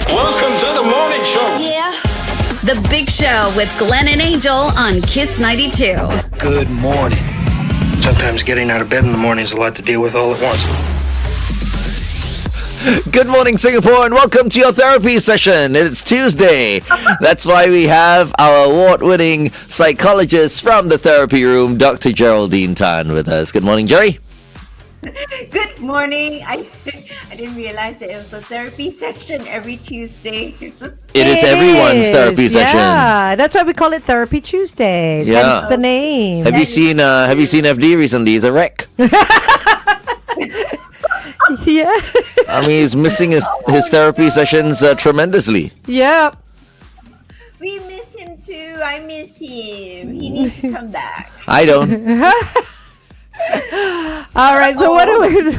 Welcome to the morning show. Yeah. The Big Show with Glenn and Angel on Kiss 92. Good morning. Sometimes getting out of bed in the morning is a lot to deal with all at once. Good morning, Singapore, and welcome to your therapy session. It's Tuesday. That's why we have our award-winning psychologist from the therapy room, Dr. Geraldine Tan, with us. Good morning, Jerry. Good morning. I didn't realize that it was a therapy section every Tuesday. It is everyone's therapy session. Yeah, that's why we call it Therapy Tuesdays. Yeah. That's the name. Have you seen FD recently? He's a wreck. Yeah. I mean, he's missing his therapy sessions tremendously. Yep. We miss him too. I miss him. He needs to come back. I don't. All right. So what do we do?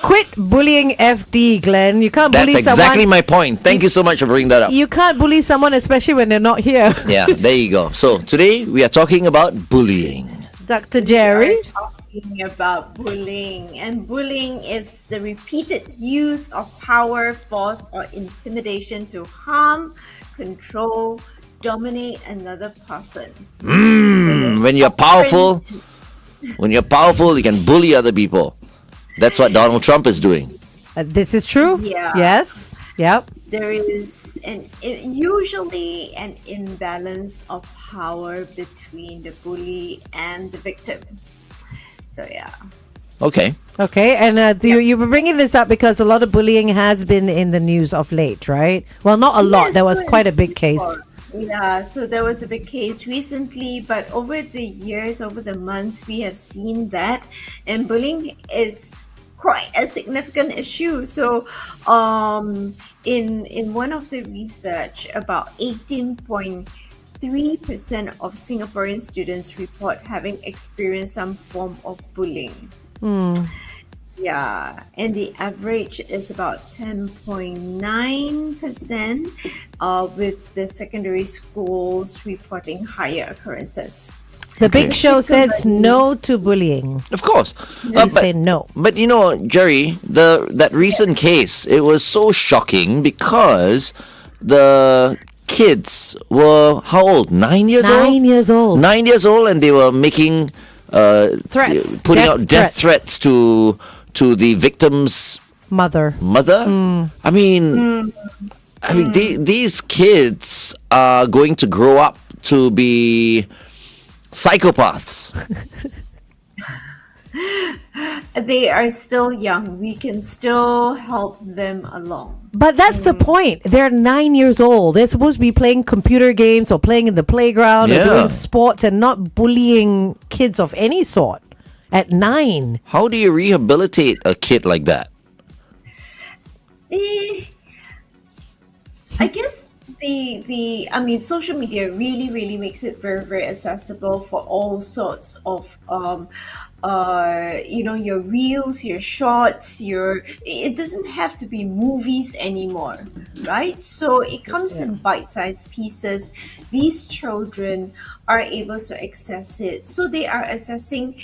Quit bullying FD, Glenn. You can't bully That's someone. exactly my point. Thank you so much for bringing that up. You can't bully someone, especially when they're not here. Yeah, there you go. So today we are talking about bullying. Dr. Jerry. We are talking about bullying, and bullying is the repeated use of power, force, or intimidation to harm, control, dominate another person. When you're powerful, you can bully other people. That's what Donald Trump is doing. This is true. Yeah. Yes. Yep. There is usually an imbalance of power between the bully and the victim. So yeah. Okay. Okay. And you were bringing this up because a lot of bullying has been in the news of late, right? Well, not a lot. Yes, There was so quite a big case. Yeah, so there was a big case recently, but over the years, over the months, we have seen that, and bullying is quite a significant issue. So, in one of the research, about 18.3% of Singaporean students report having experienced some form of bullying. Yeah, and the average is about 10.9%, with the secondary schools reporting higher occurrences. The Big Show says no to bullying. Of course. We say no. But you know, Jerry, that recent case, it was so shocking because the kids were how old? 9 years old? 9 years old. 9 years old, and they were making Threats. putting out death threats to the victim's Mother. I mean, these kids are going to grow up to be psychopaths. They are still young. We can still help them along. But that's the point. They're 9 years old. They're supposed to be playing computer games or playing in the playground or Yeah. doing sports and not bullying kids of any sort at 9. How do you rehabilitate a kid like that? I guess social media really makes it very accessible for all sorts of your reels, your shorts, it doesn't have to be movies anymore, right? So it comes in bite-sized pieces. These children are able to access it, so they are accessing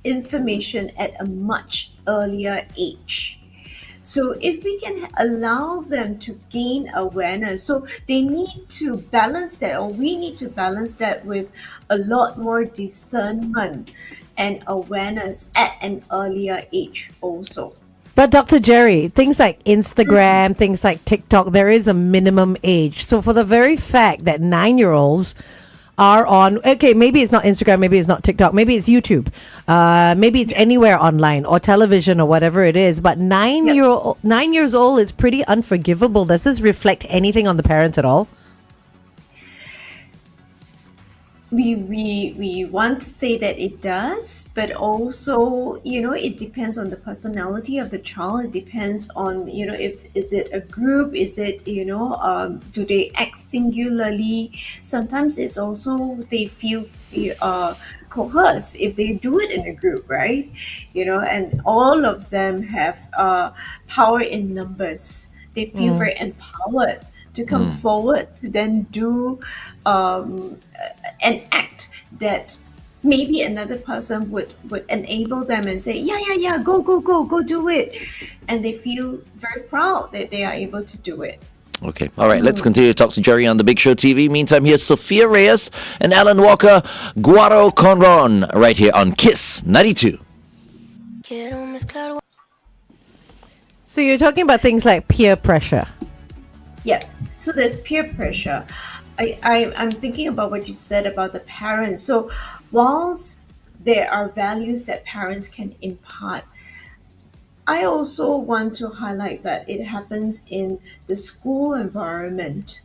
information at a much earlier age. So if we can allow them to gain awareness, so they need to balance that, or we need to balance that with a lot more discernment and awareness at an earlier age also. But Dr. Jerry, things like Instagram, things like TikTok, there is a minimum age. So for the very fact that 9-year-olds are on, okay, maybe it's not Instagram, maybe it's not TikTok, maybe it's YouTube, maybe it's anywhere online or television or whatever it is, but 9 years old is pretty unforgivable. Does this reflect anything on the parents at all? We want to say that it does, but also, it depends on the personality of the child. It depends on, is it a group? Is it, do they act singularly? Sometimes it's also they feel coerced if they do it in a group, right? And all of them have power in numbers. They feel very empowered to come forward to then do an act that maybe another person would enable them and say, yeah, go do it. And they feel very proud that they are able to do it. Okay. All right. Let's continue to talk to Jerry on the Big Show TV. Meantime, here's Sophia Reyes and Alan Walker, Guaro Conron, right here on Kiss 92. So you're talking about things like peer pressure. Yeah. So there's peer pressure. I'm thinking about what you said about the parents. So whilst there are values that parents can impart, I also want to highlight that it happens in the school environment.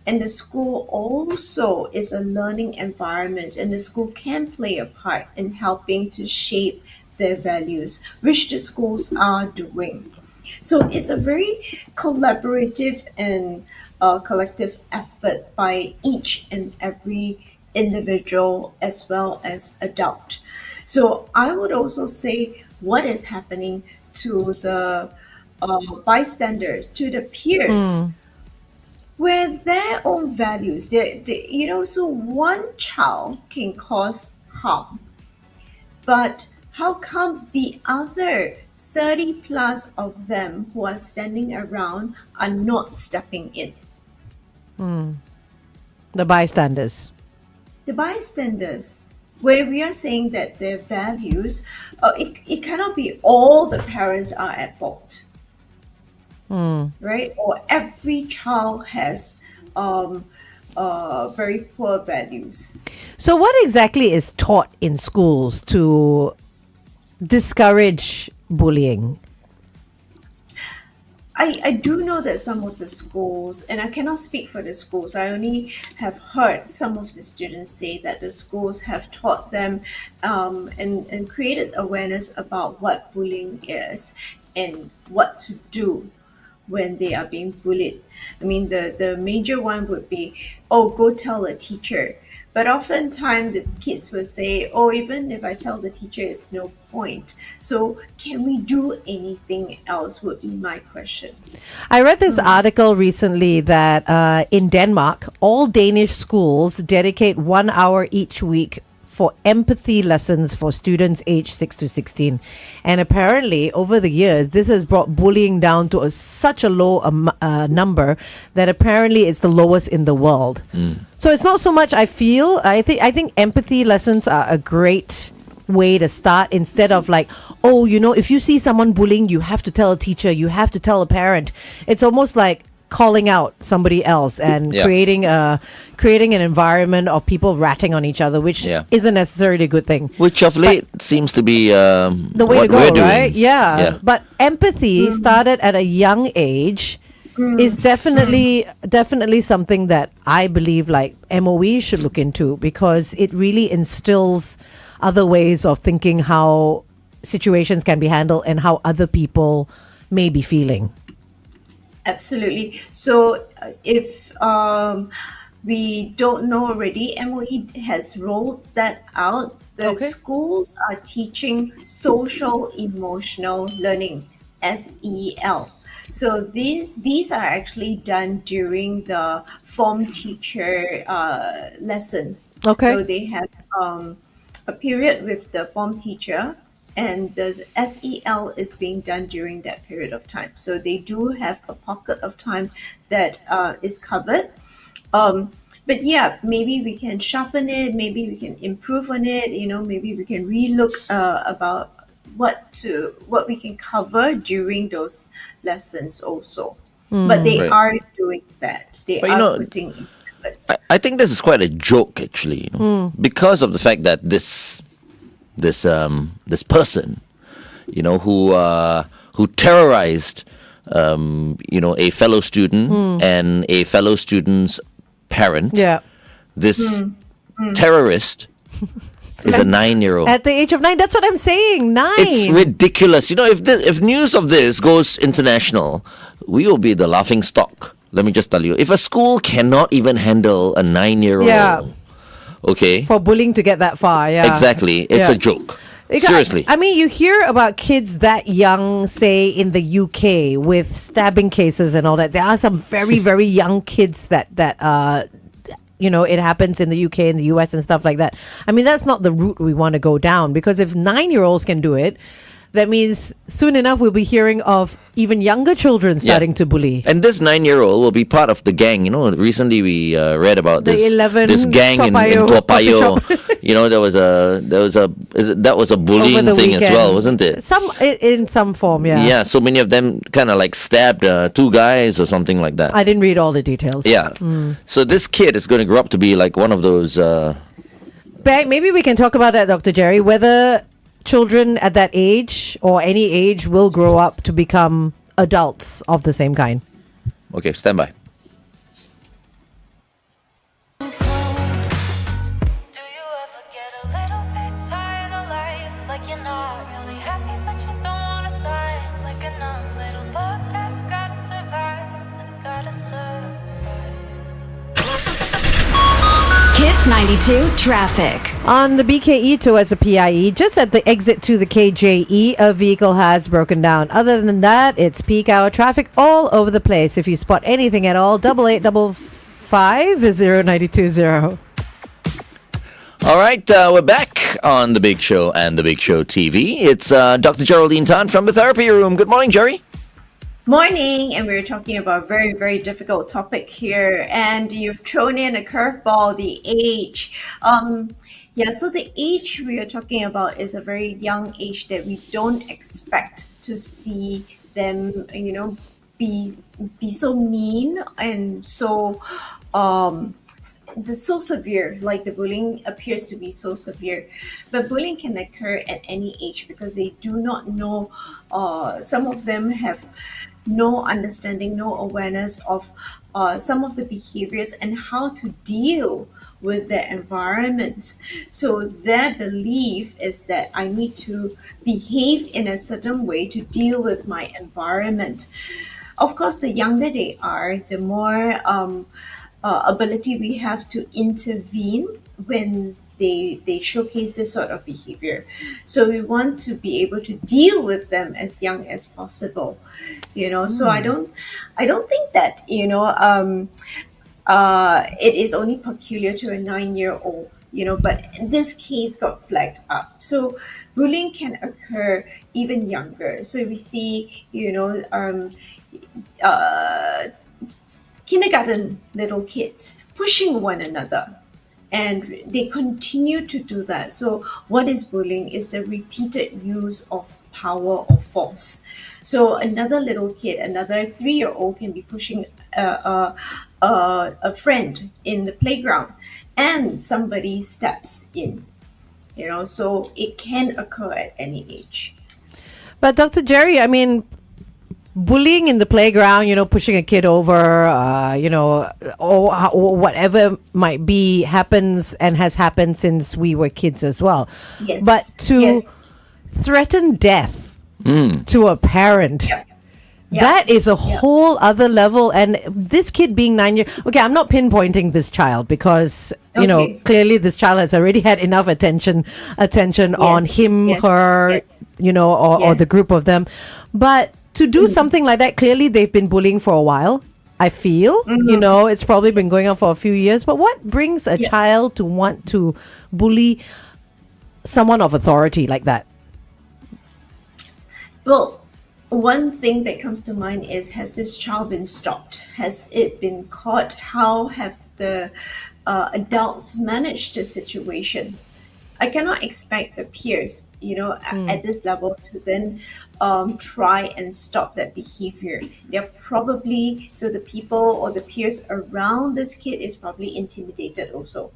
And the school also is a learning environment, and the school can play a part in helping to shape their values, which the schools are doing. So it's a very collaborative and collective effort by each and every individual as well as adult. So I would also say what is happening to the bystander, to the peers, where their own values, so one child can cause harm, but how come the other 30 plus of them who are standing around are not stepping in? The bystanders. The bystanders, where we are saying that their values, it cannot be all the parents are at fault, right? Or every child has very poor values. So what exactly is taught in schools to discourage bullying? I do know that some of the schools, and I cannot speak for the schools, I only have heard some of the students say that the schools have taught them and created awareness about what bullying is and what to do when they are being bullied. I mean, the major one would be, oh, go tell a teacher. But oftentimes the kids will say, oh, even if I tell the teacher, it's no point. So can we do anything else would be my question. I read this article recently that in Denmark, all Danish schools dedicate 1 hour each week for empathy lessons for students aged 6 to 16. And apparently, over the years, this has brought bullying down to such a low number that apparently it's the lowest in the world. So it's not so much, I think empathy lessons are a great way to start, instead of like, oh, if you see someone bullying, you have to tell a teacher, you have to tell a parent. It's almost like calling out somebody else and creating an environment of people ratting on each other, which isn't necessarily a good thing. Which of late seems to be the way what to go, we're doing. right? Yeah. But empathy started at a young age is definitely something that I believe like MOE should look into, because it really instills other ways of thinking how situations can be handled and how other people may be feeling. Absolutely. So if we don't know already, MOE has rolled that out. The schools are teaching social emotional learning, SEL. So these are actually done during the form teacher lesson. So they have a period with the form teacher, and the SEL is being done during that period of time. So they do have a pocket of time that is covered. But yeah, maybe we can sharpen it, maybe we can improve on it, maybe we can relook about what we can cover during those lessons also. But they are doing that. They are putting in efforts. I think this is quite a joke, actually, because of the fact that this person, who terrorized, a fellow student and a fellow student's parent. Yeah. This terrorist is a 9-year-old. At the age of 9, that's what I'm saying. 9. It's ridiculous. If news of this goes international, we will be the laughing stock. Let me just tell you, if a school cannot even handle a 9-year-old, okay, for bullying to get that far, exactly, it's a joke. Seriously. I mean, you hear about kids that young, say, in the UK with stabbing cases and all that. There are some very, very young kids that it happens in the UK and the US and stuff like that. I mean, that's not the route we want to go down, because if 9-year-olds can do it, that means soon enough we'll be hearing of even younger children starting to bully. And this 9-year-old will be part of the gang. Recently we read about The this 11 this gang in Toa Payoh Toa Payoh. That was a bullying Over the thing as weekend. well, wasn't it? In some form, yeah. Yeah, so many of them kind of like stabbed 2 guys or something like that. I didn't read all the details. Yeah. So this kid is going to grow up to be like one of those. Maybe we can talk about that, Dr. Jerry, whether children at that age or any age will grow up to become adults of the same kind. Okay, stand by. Do you ever get a little bit tired of life? Like you're not really happy, but you don't wanna die. Like a numb little bug that's gotta survive. That's gotta survive. Kiss 92 traffic. On the BKE towards the PIE, just at the exit to the KJE, a vehicle has broken down. Other than that, it's peak hour traffic all over the place. If you spot anything at all, 8855 All right, we're back on The Big Show and The Big Show TV. It's Dr. Geraldine Tan from the therapy room. Good morning, Jerry. Morning, and we're talking about a very, very difficult topic here. And you've thrown in a curveball, the age. So the age we are talking about is a very young age that we don't expect to see them, be so mean and so so severe. Like the bullying appears to be so severe, but bullying can occur at any age because they do not know. Some of them have no understanding, no awareness of some of the behaviors and how to deal with their environment. So their belief is that I need to behave in a certain way to deal with my environment. Of course, the younger they are, the more ability we have to intervene when they showcase this sort of behavior. So we want to be able to deal with them as young as possible. So I don't think that it is only peculiar to a 9-year-old, but this case got flagged up. So bullying can occur even younger. So we see, kindergarten little kids pushing one another, and they continue to do that. So what is bullying is the repeated use of power or force. So another little kid, another 3-year-old can be pushing a friend in the playground, and somebody steps in, so it can occur at any age. But Dr. Jerry, I mean, bullying in the playground, pushing a kid over, or whatever might be, happens and has happened since we were kids as well. Yes. But to threaten death to a parent, that is a whole other level. And this kid being 9 years, okay, I'm not pinpointing this child because, clearly this child has already had enough attention on him, her, or the group of them. But to do something like that, clearly they've been bullying for a while. I feel, it's probably been going on for a few years. But what brings a child to want to bully someone of authority like that? Well, one thing that comes to mind is, has this child been stopped? Has it been caught? How have the adults managed the situation? I cannot expect the peers, at this level to then try and stop that behavior. They're probably, so the people or the peers around this kid is probably intimidated also.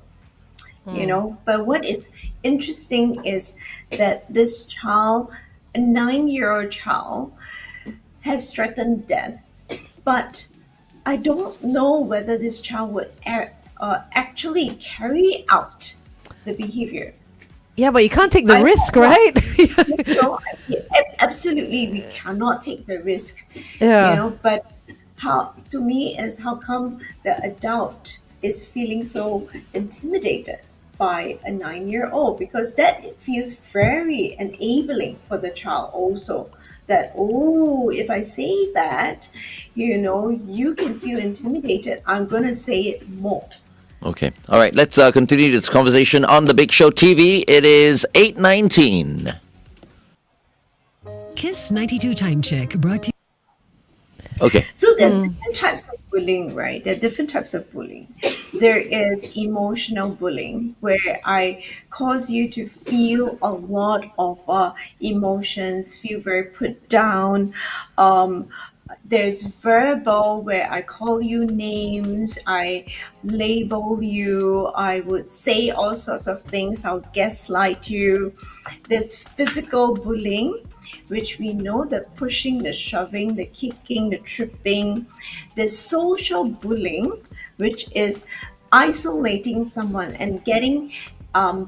But what is interesting is that this child, a 9-year-old child, has threatened death, but I don't know whether this child would actually carry out the behavior. Yeah, but you can't take the risk, right? Absolutely, we cannot take the risk. But how come the adult is feeling so intimidated by a 9-year-old? Because that feels very enabling for the child also. That, if I say that, you can feel intimidated. I'm going to say it more. Okay. All right. Let's continue this conversation on The Big Show TV. It is 8:19. Kiss 92 Time Check brought to Okay. So there are different types of bullying, right? There are different types of bullying. There is emotional bullying, where I cause you to feel a lot of emotions, feel very put down. Um, there's verbal, where I call you names, I label you, I would say all sorts of things, I'll gaslight you. There's physical bullying, which we know, the pushing, the shoving, the kicking, the tripping. There's social bullying, which is isolating someone and getting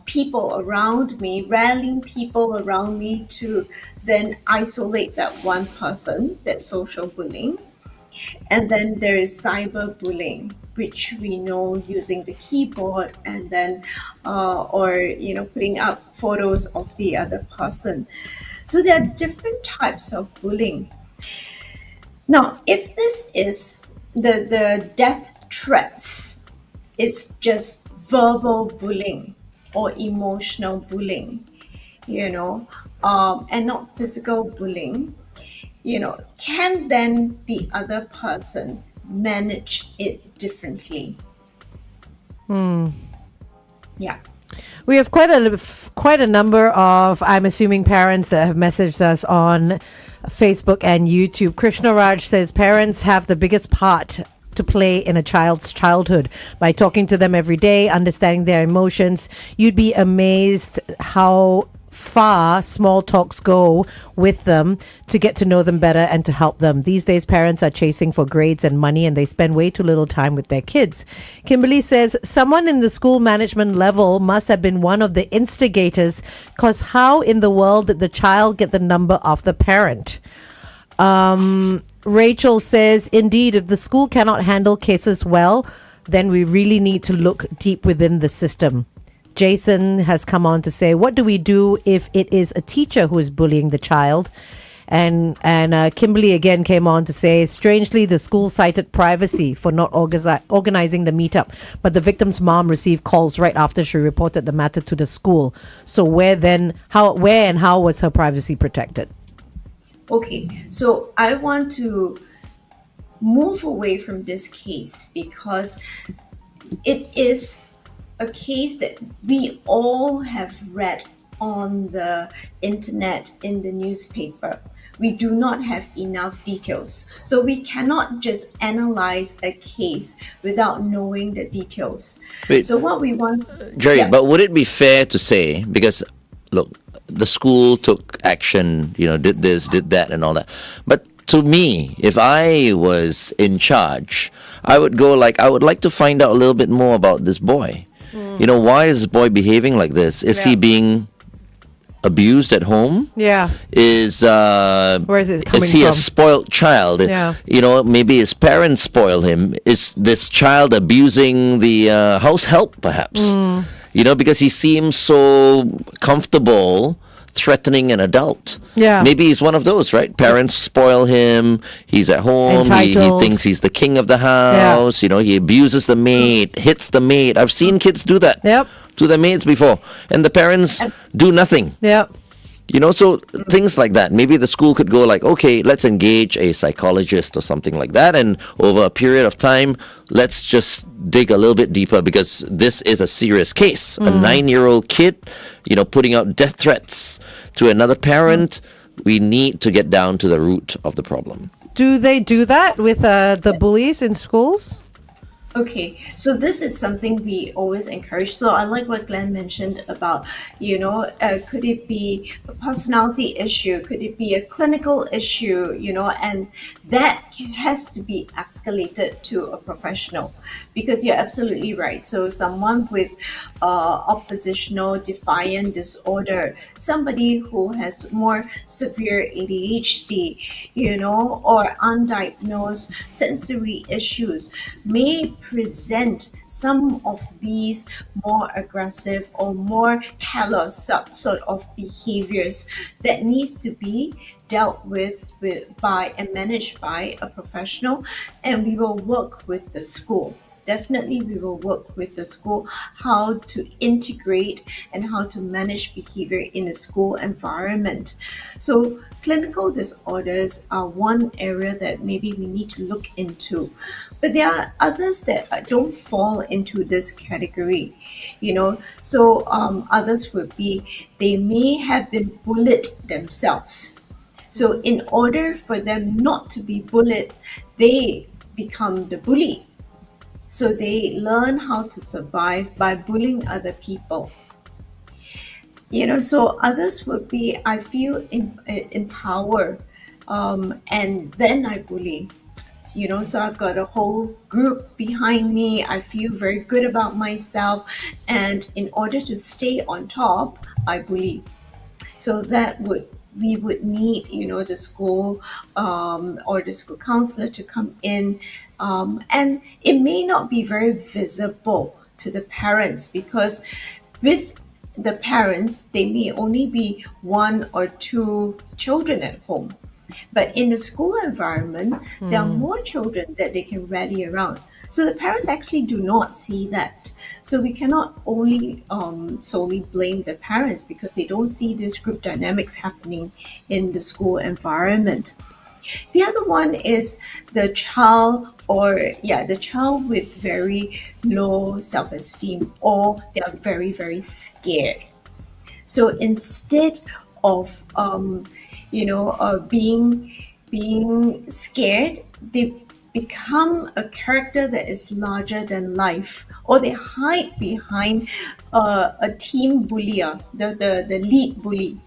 people around me, rallying people around me to then isolate that one person, that's social bullying. And then there is cyberbullying, which we know using the keyboard and then, or, putting up photos of the other person. So there are different types of bullying. Now, if this is the death threats is just verbal bullying or emotional bullying, and not physical bullying, can then the other person manage it differently? Yeah. We have quite a number of, I'm assuming, parents that have messaged us on Facebook and YouTube. Krishna Raj says parents have the biggest part to play in a child's childhood by talking to them every day, understanding their emotions. You'd be amazed how far small talks go with them to get to know them better and to help them. These days, parents are chasing for grades and money, and they spend way too little time with their kids. Kimberly says someone in the school management level must have been one of the instigators, because how in the world did the child get the number of the parent? Rachel says, indeed, if the school cannot handle cases well, then we really need to look deep within the system. Jason has come on to say, what do we do if it is a teacher who is bullying the child? And Kimberly again came on to say, strangely, the school cited privacy for not organizing the meetup, but the victim's mom received calls right after she reported the matter to the school. So where and how was her privacy protected? Okay, so I want to move away from this case because it is a case that we all have read on the internet, in the newspaper. We do not have enough details. So we cannot just analyze a case without knowing the details. Wait. So what we want... Jerry, Yeah. but would it be fair to say, because look, the school took action, did this, did that, and all that. But to me, if I was in charge, I would go I would like to find out a little bit more about this boy. Why is this boy behaving like this? Is he being abused at home? Yeah. Where is it coming is he from? a spoiled child? Yeah. Maybe his parents spoil him. Is this child abusing the house help, perhaps? Because he seems so comfortable threatening an adult. Yeah. Maybe he's one of those, right? Parents spoil him. He's at home. He Entitled. thinks he's the king of the house. He abuses the maid, hits the maid. I've seen kids do that. Yep. To their maids before. And the parents do nothing. Yep. So things like that. Maybe the school could go okay, let's engage a psychologist or something like that. And over a period of time, let's just dig a little bit deeper, because this is a serious case. A 9-year-old kid, putting out death threats to another parent. We need to get down to the root of the problem. Do they do that with the bullies in schools? Okay, so this is something we always encourage. So I like what Glenn mentioned about, could it be a personality issue? Could it be a clinical issue? And that has to be escalated to a professional, because you're absolutely right. So someone with oppositional defiant disorder, somebody who has more severe ADHD, or undiagnosed sensory issues may present some of these more aggressive or more callous sort of behaviors that needs to be dealt with by and managed by a professional, and we will work with the school. definitely we will work with the school how to integrate and how to manage behavior in a school environment. So clinical disorders are one area that maybe we need to look into, but there are others that don't fall into this category, so others would be they may have been bullied themselves. So in order for them not to be bullied, they become the bully. So they learn how to survive by bullying other people. So others would be, I feel in power, and then I bully. So I've got a whole group behind me. I feel very good about myself, and in order to stay on top, I bully. So we would need the school, or the school counselor to come in, and it may not be very visible to the parents, because with the parents they may only be one or two children at home, but in the school environment there are more children that they can rally around, so the parents actually do not see that. So we cannot only solely blame the parents because they don't see this group dynamics happening in the school environment. The other one is the child, the child with very low self-esteem, or they are very, very scared. So instead of being scared, they become a character that is larger than life, or they hide behind a team bullier, the lead bully.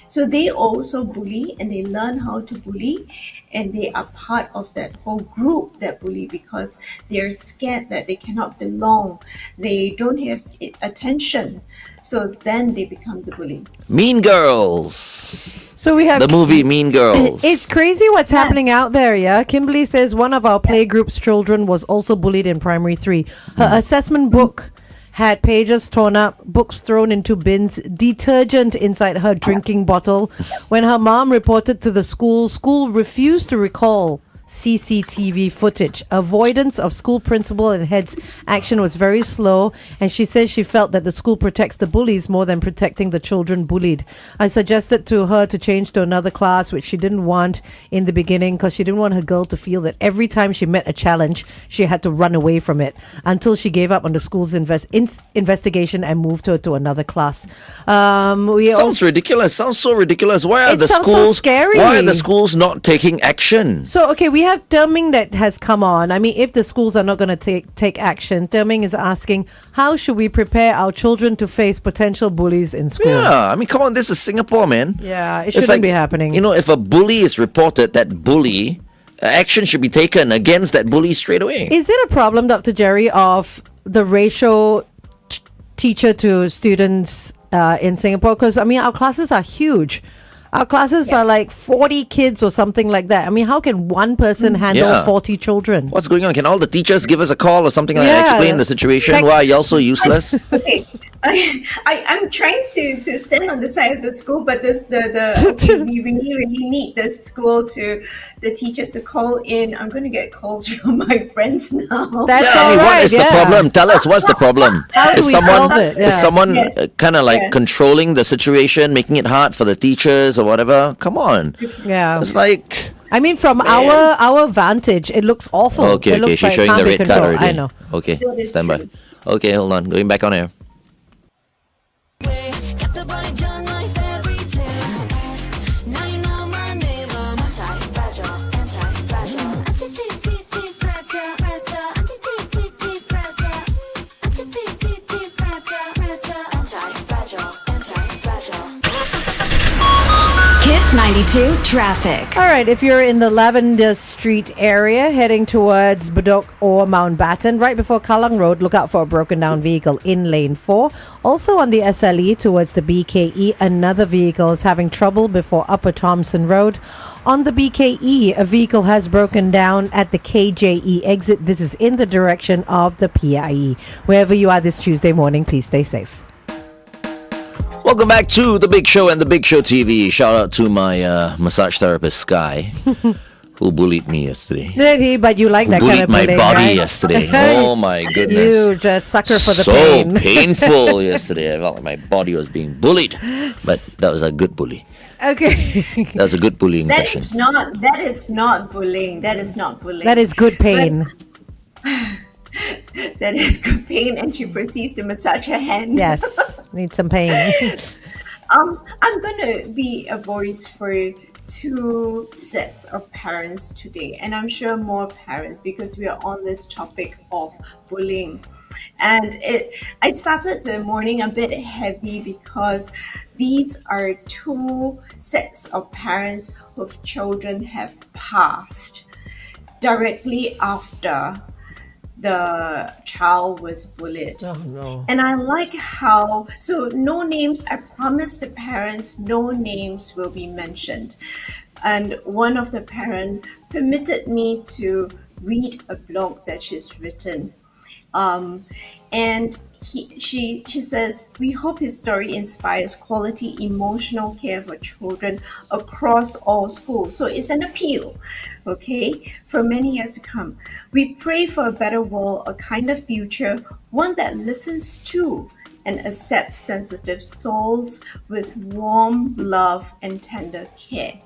So they also bully, and they learn how to bully, and they are part of that whole group that bully because they're scared that they cannot belong. They don't have attention. So then they become the bully. Mean Girls. So we have The movie Mean Girls. It's crazy what's happening out there, yeah? Kimberly says one of our playgroup's children was also bullied in primary 3. Her assessment book had pages torn up, books thrown into bins, detergent inside her drinking bottle. When her mom reported to the school refused to recall CCTV footage. Avoidance of school principal and head's action was very slow, and she says she felt that the school protects the bullies more than protecting the children bullied. I suggested to her to change to another class, which she didn't want in the beginning because she didn't want her girl to feel that every time she met a challenge, she had to run away from it, until she gave up on the school's investigation and moved her to another class. Sounds ridiculous. Sounds so ridiculous. Why are It the sounds so schools? scary. Why are the schools not taking action? So, okay, we have Terming that has come on. I mean, if the schools are not going to take action, Terming is asking, how should we prepare our children to face potential bullies in school? Yeah, I mean, come on, this is Singapore, man. Yeah, it It's shouldn't like, be happening. If a bully is reported, that bully, action should be taken against that bully straight away. Is it a problem, Dr. Jerry, of the ratio teacher to students in Singapore? Because, I mean, our classes are huge. Our classes are like 40 kids or something like that. I mean, how can one person handle Yeah. 40 children? What's going on? Can all the teachers give us a call or something like that? Yeah. Explain the situation. Text- Why are y'all so useless? Okay, I'm trying to stand on the side of the school, but we really need the school the teachers to call in. I'm going to get calls from my friends now. That's Yeah, I mean, all what right. is the yeah. problem? Tell us, what's the problem? How do is we someone solve it? Yeah. is someone Yes. kind of like Yes. controlling the situation, making it hard for the teachers or whatever? Come on. Yeah. It's like, I mean, from our vantage, it looks awful. okay, it looks she's like it showing can't the be red card controlled. already. I know. Okay, That is stand by. true. Okay, hold on. Going back on air. Got the body John life every day. Now you know my name. I'm anti-fragile, anti-fragile. Anti-fragile, fragile. Anti-fragile, anti-fragile. Anti-fragile, anti-fragile. Kiss 92 traffic. All right, if you're in the Lavender Street area heading towards Bedok or Mountbatten, right before Kallang Road, look out for a broken down vehicle in lane 4. Also on the SLE towards the BKE, another vehicle is having trouble before Upper Thompson Road. On the BKE, a vehicle has broken down at the KJE exit. This is in the direction of the PIE. Wherever you are this Tuesday morning, please stay safe. Welcome back to The Big Show and The Big Show TV. Shout out to my massage therapist, Sky. who bullied me yesterday. But you like Who that bullied kind of my bullying, body right? yesterday. Oh my goodness. You just sucker for the so pain. painful yesterday. I felt like my body was being bullied. But that was a good bully. Okay. That was a good bullying That session. is not. That is not bullying. That is not bullying. That is good pain. That is good pain, and she proceeds to massage her hand. Yes. Need some pain. I'm gonna be a voice for two sets of parents today, and I'm sure more parents because we are on this topic of bullying. And I started the morning a bit heavy because these are two sets of parents whose children have passed directly after the child was bullied. Oh no. And I like how, so no names, I promise the parents, no names will be mentioned. And one of the parents permitted me to read a blog that she's written. And she says, we hope his story inspires quality emotional care for children across all schools. So it's an appeal, okay, for many years to come. We pray for a better world, a kinder future, one that listens to and accepts sensitive souls with warm love and tender care.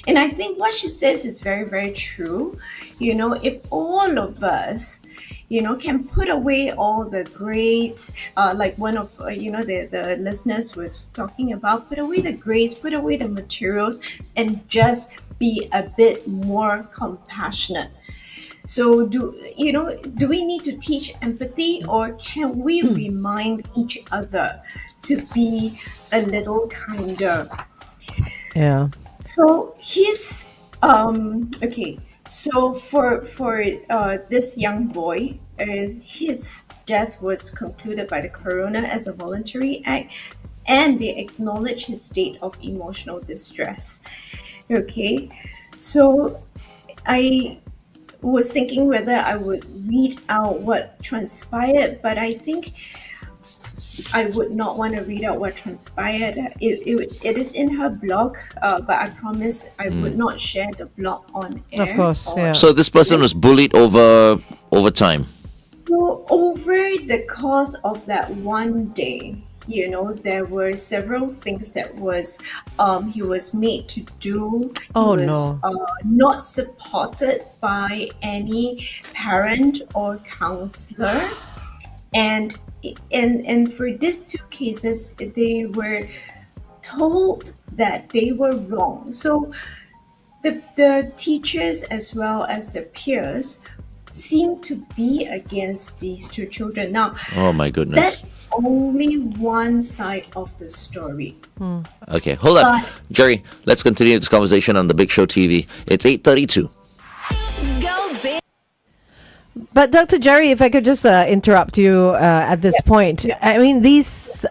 And I think what she says is very, very true. You know, if all of us, you know, can put away all the grades, like one of, the listeners was talking about, put away the grades, put away the materials, and just be a bit more compassionate. So do we need to teach empathy, or can we remind each other to be a little kinder? Yeah. So he's okay. So for this young boy, his death was concluded by the coroner as a voluntary act, and they acknowledge his state of emotional distress. Okay, so I was thinking whether I would read out what transpired, but I think I would not want to read out what transpired. It is in her blog, but I promise I would not share the blog on air. Of course, yeah. So this person was bullied over time. So over the course of that one day, you know, there were several things that was he was made to do. Oh, he was no. not supported by any parent or counselor, and for these two cases, they were told that they were wrong. So the teachers as well as the peers seem to be against these two children. Now, Oh my goodness. that's only one side of the story. Okay, hold on. But- Jerry, let's continue this conversation on the Big Show TV. It's 8:32. Go big. But Dr. Jerry, if I could just interrupt you at this point. I mean,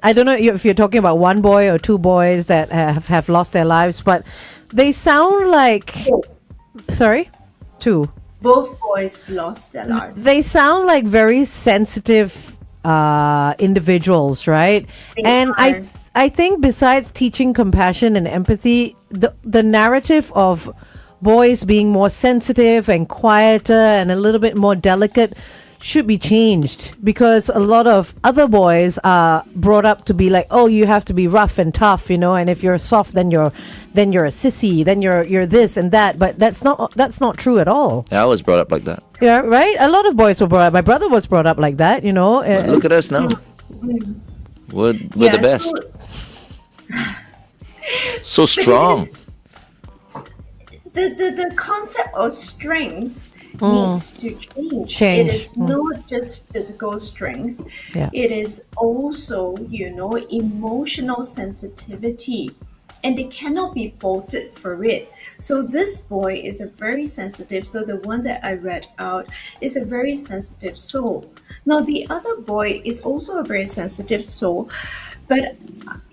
I don't know if you're talking about one boy or two boys that have lost their lives, but they sound like, sorry? Two. Both boys lost their lives. They sound like very sensitive individuals, right? They And are. I think besides teaching compassion and empathy, the narrative of boys being more sensitive and quieter and a little bit more delicate should be changed, because a lot of other boys are brought up to be like, oh, you have to be rough and tough, you know, and if you're soft, then you're a sissy, then you're this and that. But that's not true at all. Yeah, I was brought up like that. Yeah, right. A lot of boys were brought up. My brother was brought up like that, you know. But look at us now. We're the best. So strong. The concept of strength needs to change. It is not just physical strength. Yeah. It is also, you know, emotional sensitivity, and they cannot be faulted for it. So this boy is a very sensitive. So the one that I read out is a very sensitive soul. Now the other boy is also a very sensitive soul, but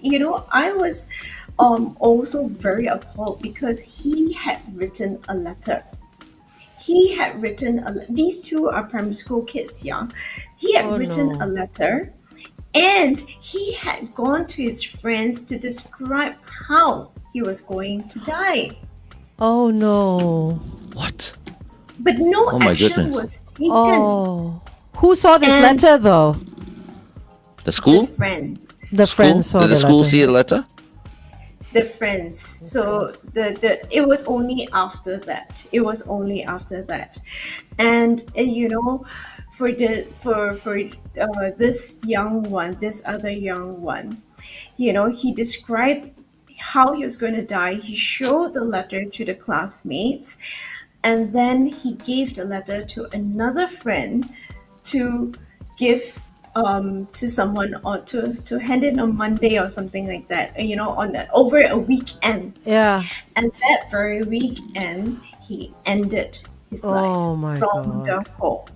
you know, I was also very appalled because he had written a letter. These two are primary school kids, yeah. He had written a letter, and he had gone to his friends to describe how he was going to die. Oh no. What? but no Oh my action goodness. was taken. Oh, who saw this And- letter though? The The school? friends. The School? friends saw Did the school letter. see the letter? The friends. So the it was only after that. It was only after that, and for this young one, this other young one, he described how he was going to die. He showed the letter to the classmates, and then he gave the letter to another friend to give to someone, or to hand in on Monday or something like that, over a weekend. Yeah. And that very weekend, he ended his Oh life my from God. the home.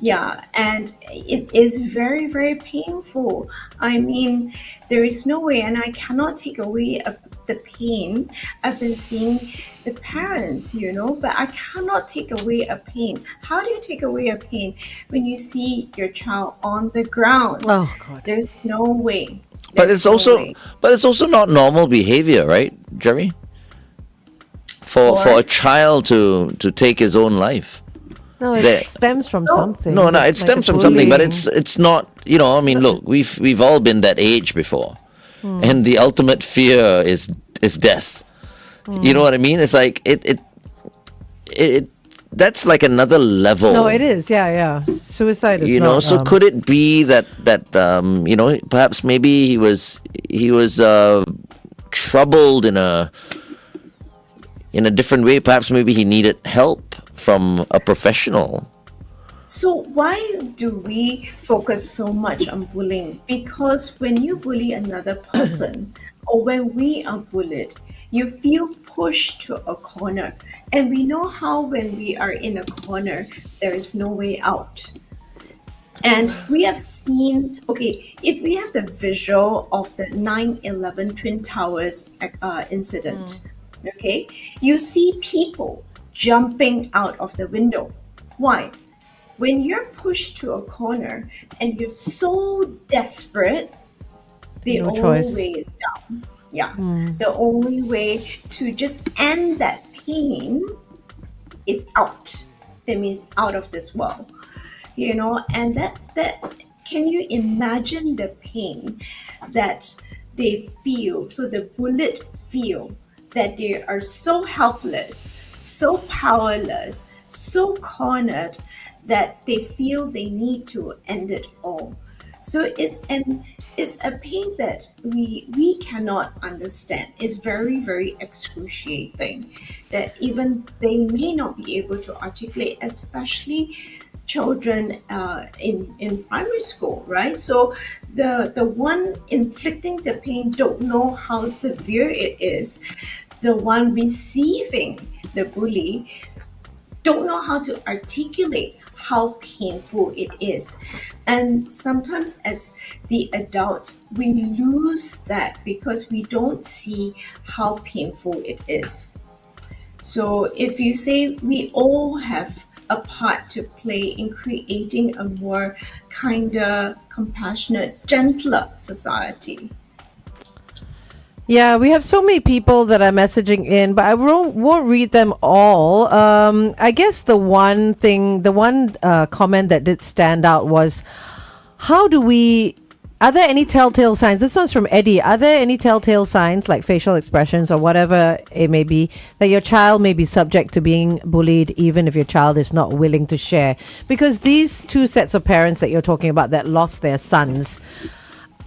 Yeah, and it is very, very painful. I mean, there is no way, and I cannot take away the pain. I've been seeing the parents, but I cannot take away a pain. How do you take away a pain when you see your child on the ground? Oh God. There's no way. But There's it's no also way. but it's also not normal behavior, right, Jerry? For For- a child to take his own life. No, it There- stems from something. No, no, like it stems from something, but bullying. it's not. I mean, look, we've all been that age before, Hmm. and the ultimate fear is death. You know what I mean? It's like it that's like another level. No, it is. Yeah, yeah. Suicide is not. So could it be that perhaps maybe he was troubled in a different way. Perhaps maybe he needed help from a professional. So why do we focus so much on bullying? Because when you bully another person, or when we are bullied, you feel pushed to a corner. And we know how when we are in a corner, there is no way out. And we have seen, okay, if we have the visual of the 9/11 Twin Towers incident, okay, you see people jumping out of the window. Why? When you're pushed to a corner and you're so desperate, the No only choice. way is down. Yeah. The only way to just end that pain is out. That means out of this world. And that can you imagine the pain that they feel? So the bullet feel that they are so helpless, so powerless, so cornered that they feel they need to end it all. So it's a pain that we cannot understand. It's very, very excruciating that even they may not be able to articulate, especially children in primary school, right? So the one inflicting the pain don't know how severe it is. The one receiving the bully don't know how to articulate how painful it is. And sometimes as the adults, we lose that because we don't see how painful it is. So if you say we all have a part to play in creating a more kinder, compassionate, gentler society. Yeah, we have so many people that are messaging in, but I won't read them all. I guess the one comment that did stand out was, are there any telltale signs? This one's from Eddie. Are there any telltale signs, like facial expressions or whatever it may be, that your child may be subject to being bullied, even if your child is not willing to share? Because these two sets of parents that you're talking about that lost their sons,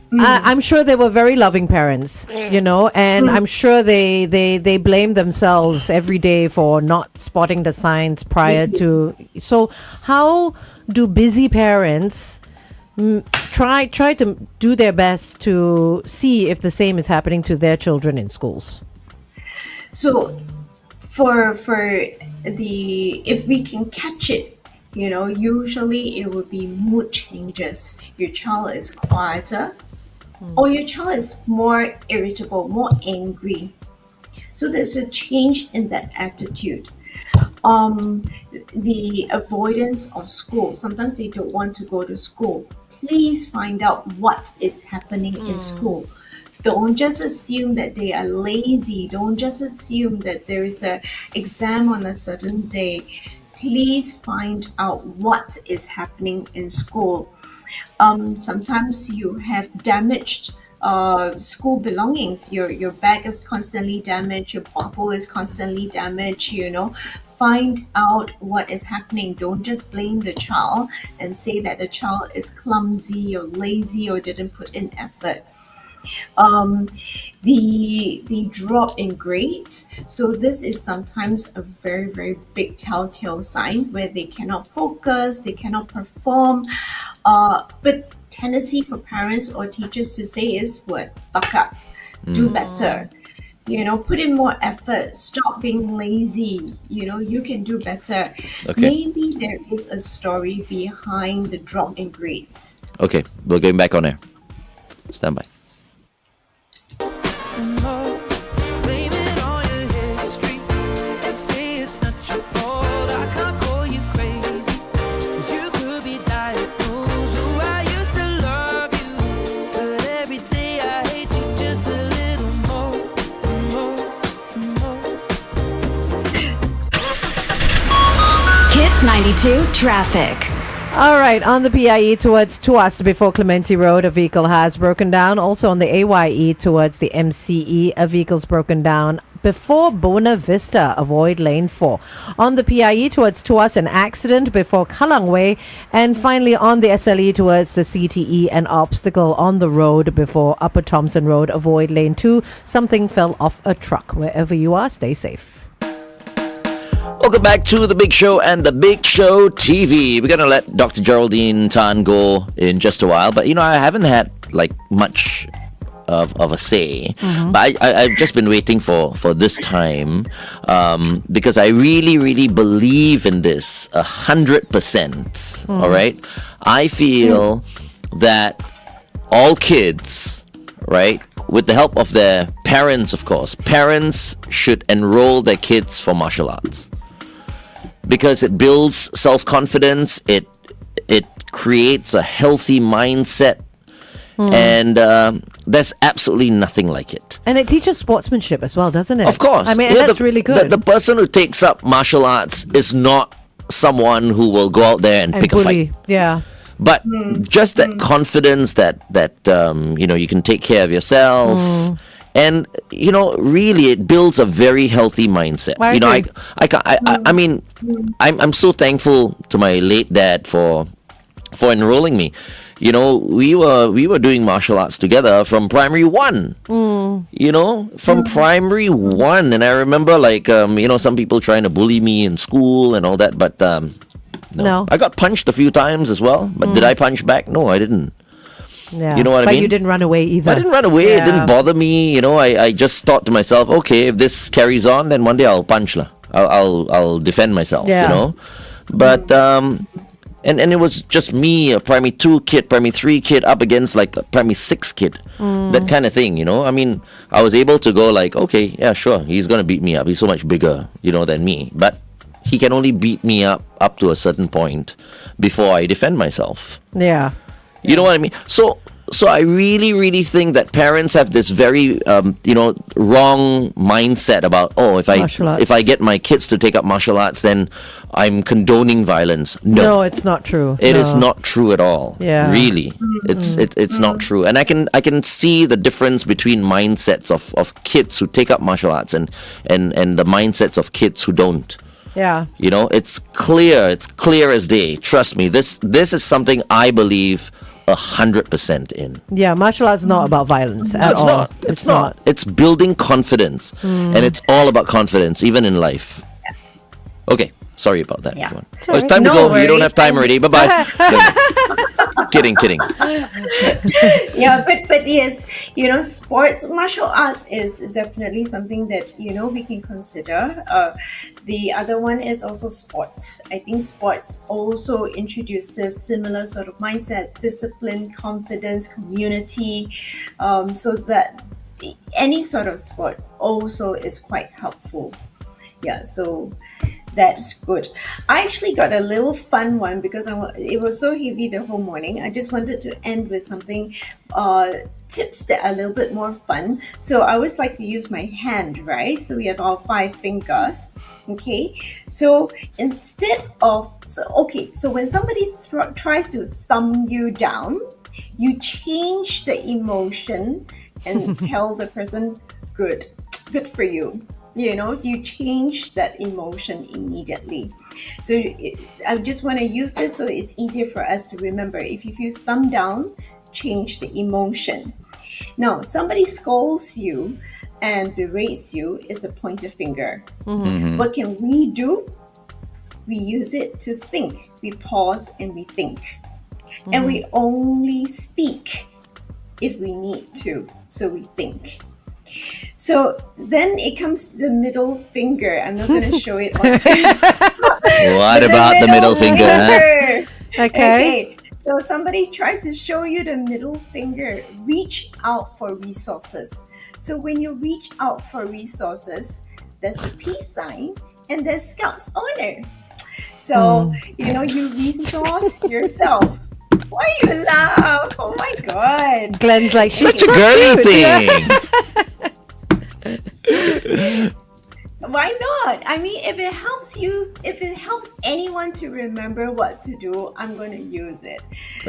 I'm sure they were very loving parents, and I'm sure they blame themselves every day for not spotting the signs prior to. So how do busy parents try to do their best to see if the same is happening to their children in schools? So for if we can catch it, usually it would be mood changes. Your child is quieter, or your child is more irritable, more angry. So there's a change in that attitude. The avoidance of school. Sometimes they don't want to go to school. Please find out what is happening in school. Don't just assume that they are lazy. Don't just assume that there is a exam on a certain day. Please find out what is happening in school. Sometimes you have damaged school belongings. Your bag is constantly damaged. Your bottle is constantly damaged. Find out what is happening. Don't just blame the child and say that the child is clumsy or lazy or didn't put in effort. The drop in grades. So this is sometimes a very, very big telltale sign where they cannot focus, they cannot perform. But tendency for parents or teachers to say is what? Buck up, do better. Put in more effort. Stop being lazy. You can do better. Okay. Maybe there is a story behind the drop in grades. Okay, we're going back on air. Stand by. Blame it on your history. They say it's not your fault. I can't call you crazy, 'cause you could be diagnosed. Oh, I used to love you, but every day I hate you just a little more, more. Kiss 92 traffic. All right, on the PIE towards Tuas before Clementi Road, a vehicle has broken down. Also on the AYE towards the MCE, a vehicle's broken down. Before Buona Vista, avoid lane 4. On the PIE towards Tuas, an accident before Kallang Way. And finally on the SLE towards the CTE, an obstacle on the road before Upper Thompson Road, avoid lane 2. Something fell off a truck. Wherever you are, stay safe. Welcome back to The Big Show and The Big Show TV. We're going to let Dr. Geraldine Tan go in just a while. But, I haven't had, much of a say. But I've just been waiting for this time because I really, really believe in this 100%. All right? I feel that all kids, right, with the help of their parents, of course, parents should enroll their kids for martial arts. Because it builds self-confidence, it creates a healthy mindset, and there's absolutely nothing like it. And it teaches sportsmanship as well, doesn't it? Of course. I mean, and that's really good. The person who takes up martial arts is not someone who will go out there and pick a fight. Yeah. But just that confidence that you can take care of yourself. And really, it builds a very healthy mindset. I mean, I'm so thankful to my late dad for enrolling me. We were doing martial arts together from primary 1. From primary 1, and I remember some people trying to bully me in school and all that. But no, I got punched a few times as well. But did I punch back? No, I didn't. Yeah. You know what I mean? But you didn't run away either. I didn't run away. It didn't bother me. I just thought to myself, okay, if this carries on, then one day I'll punch lah. I'll defend myself. Yeah. But and it was just me, a primary 2 kid, primary 3 kid, up against a primary 6 kid. That kind of thing. I mean, I was able to go okay, yeah, sure, he's gonna beat me up. He's so much bigger, than me. But he can only beat me up to a certain point before I defend myself. Yeah. You know what I mean? So I really, really think that parents have this very, wrong mindset about, if I get my kids to take up martial arts, then I'm condoning violence. No, it's not true. It is not true at all. Yeah. Really, it's not true. And I can see the difference between mindsets of kids who take up martial arts and the mindsets of kids who don't. Yeah. It's clear. It's clear as day. Trust me. This is something I believe 100% in. Yeah, martial arts is not about violence at it's all. Not. It's not. It's building confidence, and it's all about confidence, even in life. Okay, sorry about that. Yeah. Everyone. It's time to go. You don't have time already. Bye bye. Kidding. Yeah, but yes, sports martial arts is definitely something that we can consider. The other one is also sports. I think sports also introduces similar sort of mindset, discipline, confidence, community, so that any sort of sport also is quite helpful. Yeah, so that's good. I actually got a little fun one because it was so heavy the whole morning. I just wanted to end with something. tips that are a little bit more fun. So I always like to use my hand, right? So we have our 5 fingers. Okay, so so when somebody tries to thumb you down, you change the emotion and tell the person, good for you. You change that emotion immediately. So I just want to use this so it's easier for us to remember. If you feel thumb down, change the emotion. Now, somebody scolds you and berates you is the pointer finger. What can we do? We use it to think. We pause and we think. And we only speak if we need to. So we think. So then it comes to the middle finger. I'm not going to show it on What about the middle finger? Huh? Okay. So somebody tries to show you the middle finger. Reach out for resources. So when you reach out for resources, there's a peace sign and there's Scout's honor. So, you resource yourself. Why you laugh? Oh my God. Glenn's like, she's Such a so girly cute. thing. Why not? I mean, if it helps anyone to remember what to do, I'm going to use it.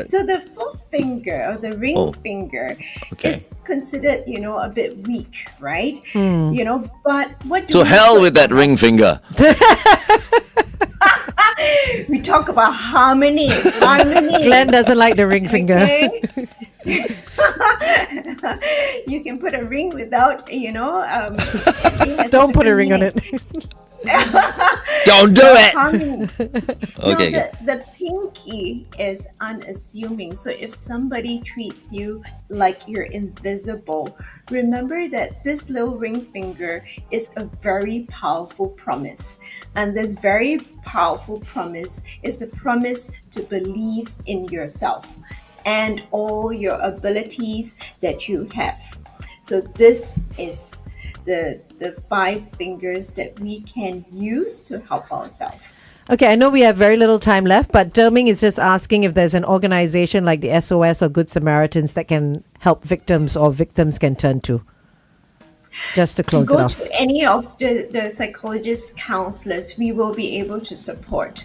So the fourth finger or the ring finger is considered, a bit weak, right? But what do To hell with that ring finger. we talk about harmony. Glenn doesn't like the ring finger. Okay? You can put a ring without, Don't put a ring on it. Don't do it. Harmony. Okay. No, the pinky is unassuming. So if somebody treats you like you're invisible, remember that this little ring finger is a very powerful promise. And this very powerful promise is the promise to believe in yourself and all your abilities that you have. So this is the 5 fingers that we can use to help ourselves. Okay, I know we have very little time left, but Derming is just asking if there's an organization like the SOS or Good Samaritans that can help victims or victims can turn to. Just to close it Go off. to any of the psychologists, counselors, we will be able to support.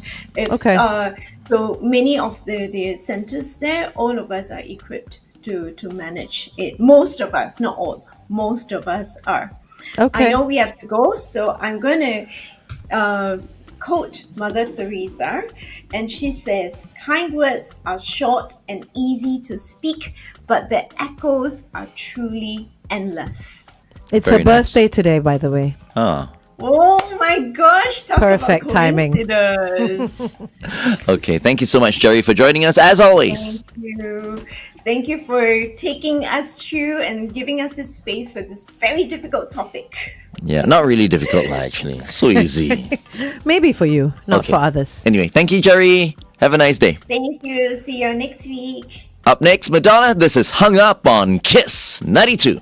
So many of the centers there, all of us are equipped to manage it. Most of us, not all, most of us are. Okay. I know we have to go, so I'm going to quote Mother Teresa, and she says, "Kind words are short and easy to speak, but their echoes are truly endless." It's Very her birthday today, by the way. Oh. Oh my gosh, talk Perfect about timing. coincidence. Okay. Thank you so much, Jerry, for joining us as always. Thank you for taking us through and giving us this space for this very difficult topic. Yeah, not really difficult, actually. So easy. Maybe for you, not Okay. for others. Anyway, thank you, Jerry. Have a nice day. Thank you. See you next week. Up next, Madonna. This is Hung Up on Kiss 92.